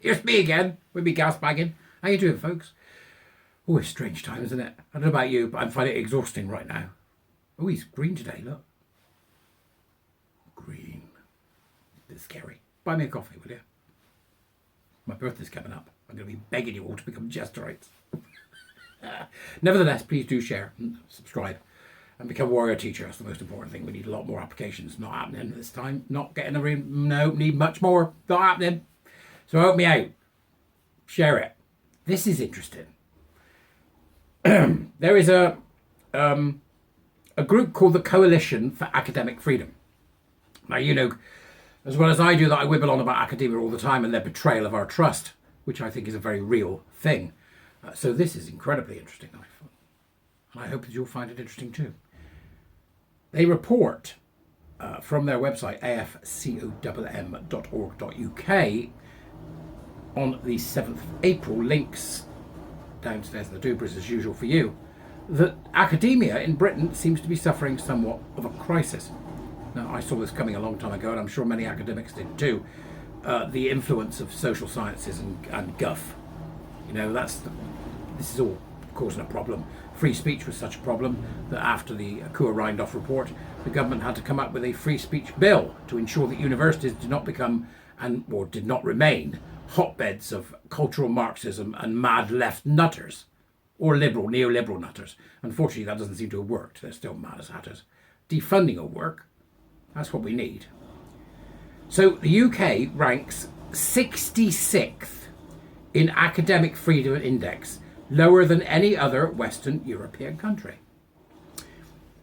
Here's me again with me gas bagging. How you doing, folks? Oh, it's strange times, isn't it? I don't know about you, but I'm finding it exhausting right now. Oh, he's green today, look. Green. A bit scary. Buy me a coffee, will you? My birthday's coming up. I'm going to be begging you all to become Jesterites. Nevertheless, please do share and subscribe and become warrior teacher. That's the most important thing. We need a lot more applications. Not happening this time. Not getting a room. No, need much more. Not happening. So help me out. Share it. This is interesting. There is a group called the Coalition for Academic Freedom. Now, you know, as well as I do, that I wibble on about academia all the time and their betrayal of our trust, which I think is a very real thing. So this is incredibly interesting, I thought. And I hope that you'll find it interesting too. They report from their website, afcomm.org.uk, on the 7th of April, links downstairs in the doobers as usual for you, that academia in Britain seems to be suffering somewhat of a crisis. Now, I saw this coming a long time ago, and I'm sure many academics did too. The influence of social sciences and guff. You know, this is all causing a problem. Free speech was such a problem that after the Coer-Rindolph report, the government had to come up with a free speech bill to ensure that universities did not become or did not remain hotbeds of cultural Marxism and mad left nutters, or neoliberal nutters. Unfortunately, that doesn't seem to have worked. They're still mad as hatters. Defunding will work. That's what we need. So the UK ranks 66th in academic freedom index, lower than any other Western European country.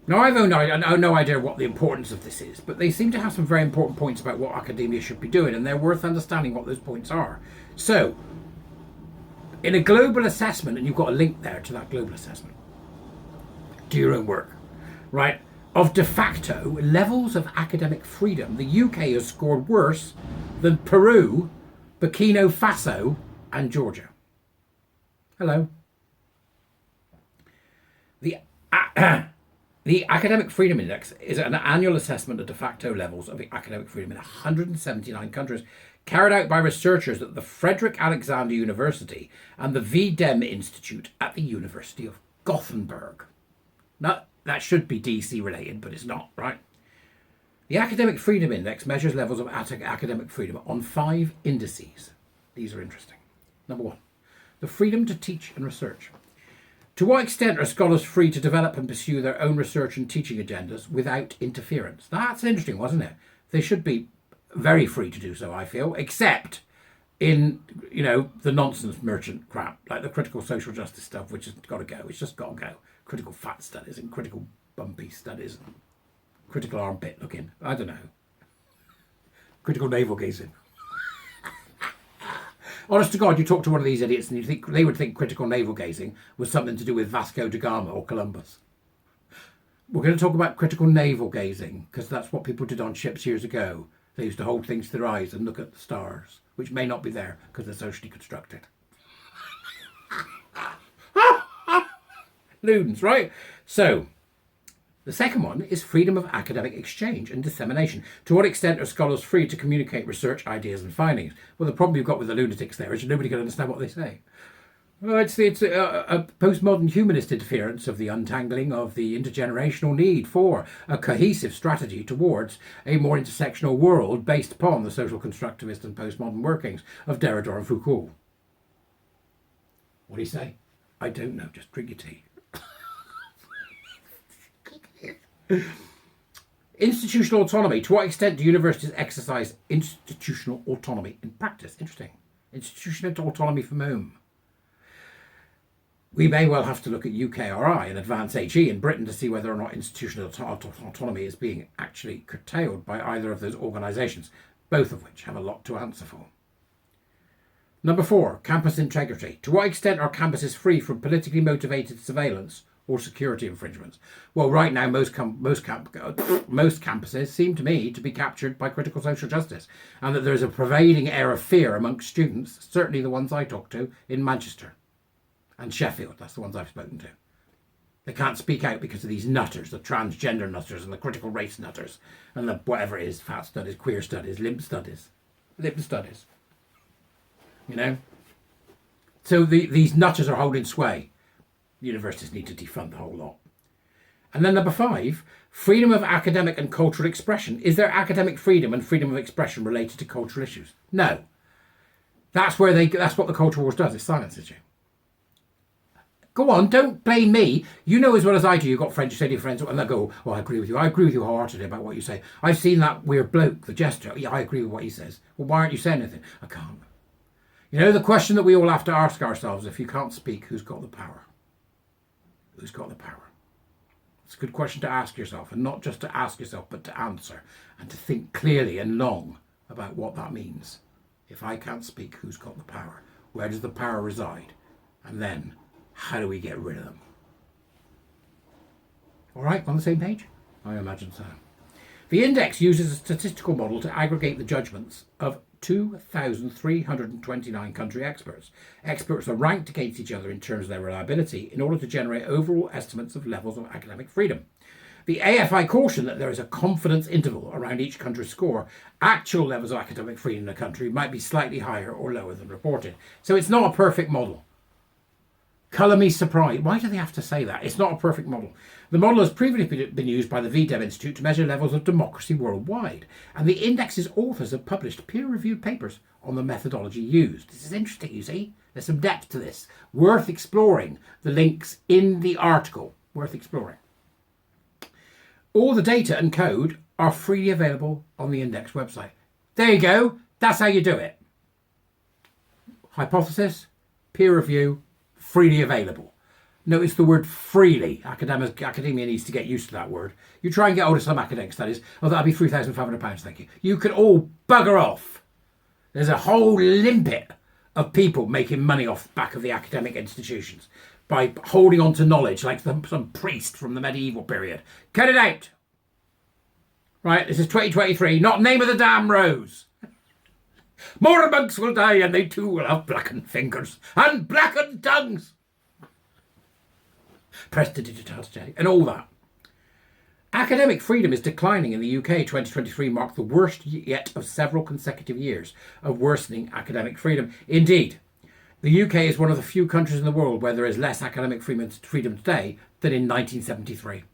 Now, I've no idea what the importance of this is, but they seem to have some very important points about what academia should be doing, and they're worth understanding what those points are. So, in a global assessment, and you've got a link there to that global assessment, do your own work, right? Of de facto levels of academic freedom, the UK has scored worse than Peru, Burkina Faso, and Georgia. Hello. The Academic Freedom Index is an annual assessment of de facto levels of academic freedom in 179 countries, carried out by researchers at the Frederick Alexander University and the VDEM Institute at the University of Gothenburg. Now, that should be DC related, but it's not, right? The Academic Freedom Index measures levels of academic freedom on 5 indices. These are interesting. Number 1, the freedom to teach and research. To what extent are scholars free to develop and pursue their own research and teaching agendas without interference? That's interesting, wasn't it? They should be very free to do so, I feel, except in, you know, the nonsense merchant crap, like the critical social justice stuff, which has got to go. It's just got to go. Critical fat studies and critical bumpy studies and critical armpit looking. I don't know. Critical navel gazing. Honest to God, you talk to one of these idiots and you think they would think critical navel gazing was something to do with Vasco da Gama or Columbus. We're going to talk about critical navel gazing because that's what people did on ships years ago. They used to hold things to their eyes and look at the stars, which may not be there because they're socially constructed. Loons, right? So, the second one is freedom of academic exchange and dissemination. To what extent are scholars free to communicate research, ideas and findings? Well, the problem you've got with the lunatics there is nobody can understand what they say. Well, it's a postmodern humanist interference of the untangling of the intergenerational need for a cohesive strategy towards a more intersectional world based upon the social constructivist and postmodern workings of Derrida and Foucault. What do you say? I don't know, just drink your tea. Institutional autonomy. To what extent do universities exercise institutional autonomy in practice? Interesting. Institutional autonomy from whom? We may well have to look at UKRI and Advance HE in Britain to see whether or not institutional autonomy is being actually curtailed by either of those organisations, both of which have a lot to answer for. Number 4, campus integrity. To what extent are campuses free from politically motivated surveillance or security infringements? Well, right now, most campuses seem to me to be captured by critical social justice, and that there is a pervading air of fear amongst students, certainly the ones I talk to in Manchester and Sheffield. That's the ones I've spoken to. They can't speak out because of these nutters, the transgender nutters and the critical race nutters and the whatever it is, fat studies, queer studies, limb studies. you know. So these nutters are holding sway. Universities need to defund the whole lot. And then number 5, freedom of academic and cultural expression. Is there academic freedom and freedom of expression related to cultural issues? No. That's what the culture wars does. It silences you. Go on, don't blame me. You know as well as I do, you've got friends, you say to your friends, and they go, oh, I agree with you. I agree with you wholeheartedly about what you say. I've seen that weird bloke, the jester. Yeah, I agree with what he says. Well, why aren't you saying anything? I can't. You know, the question that we all have to ask ourselves, if you can't speak, who's got the power? Who's got the power? It's a good question to ask yourself, and not just to ask yourself, but to answer, and to think clearly and long about what that means. If I can't speak, who's got the power? Where does the power reside? And then, how do we get rid of them? All right, on the same page? I imagine so. The index uses a statistical model to aggregate the judgments of 2,329 country experts. Experts are ranked against each other in terms of their reliability in order to generate overall estimates of levels of academic freedom. The AFI caution that there is a confidence interval around each country's score. Actual levels of academic freedom in a country might be slightly higher or lower than reported. So it's not a perfect model. Colour me surprised. Why do they have to say that? It's not a perfect model. The model has previously been used by the VDEB Institute to measure levels of democracy worldwide, and the index's authors have published peer-reviewed papers on the methodology used. This is interesting, you see. There's some depth to this. Worth exploring. The links in the article. Worth exploring. All the data and code are freely available on the index website. There you go. That's how you do it. Hypothesis, peer review, freely available. Notice the word freely. Academia needs to get used to that word. You try and get hold of some academic studies. Oh, that'll be £3,500, thank you. You can all bugger off. There's a whole limpet of people making money off the back of the academic institutions by holding on to knowledge like some priest from the medieval period. Cut it out. Right, this is 2023, not name of the damn rose. More monks will die, and they too will have blackened fingers and blackened tongues. Prestidigitality and all that. Academic freedom is declining in the UK. 2023 marked the worst yet of several consecutive years of worsening academic freedom. Indeed, the UK is one of the few countries in the world where there is less academic freedom today than in 1973.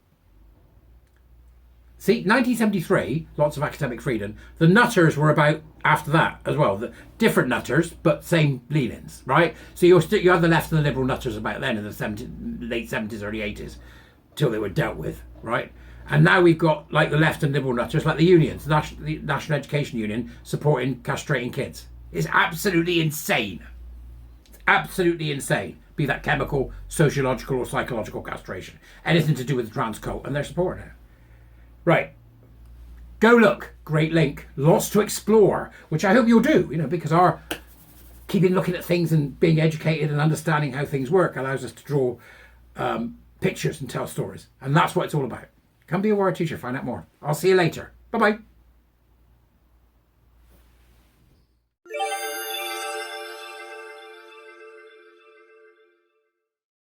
See, 1973, lots of academic freedom. The nutters were about after that as well. The different nutters, but same leanings, right? So you had the left and the liberal nutters about then in the late 70s, early 80s, till they were dealt with, right? And now we've got like the left and liberal nutters, like the unions, the National Education Union, supporting castrating kids. It's absolutely insane. It's absolutely insane. Be that chemical, sociological, or psychological castration. Anything to do with the trans cult, and they're supporting it. Right, go look, great link, lots to explore, which I hope you'll do, because our keeping looking at things and being educated and understanding how things work allows us to draw pictures and tell stories. And that's what it's all about. Come be a warrior teacher, find out more. I'll see you later. Bye-bye.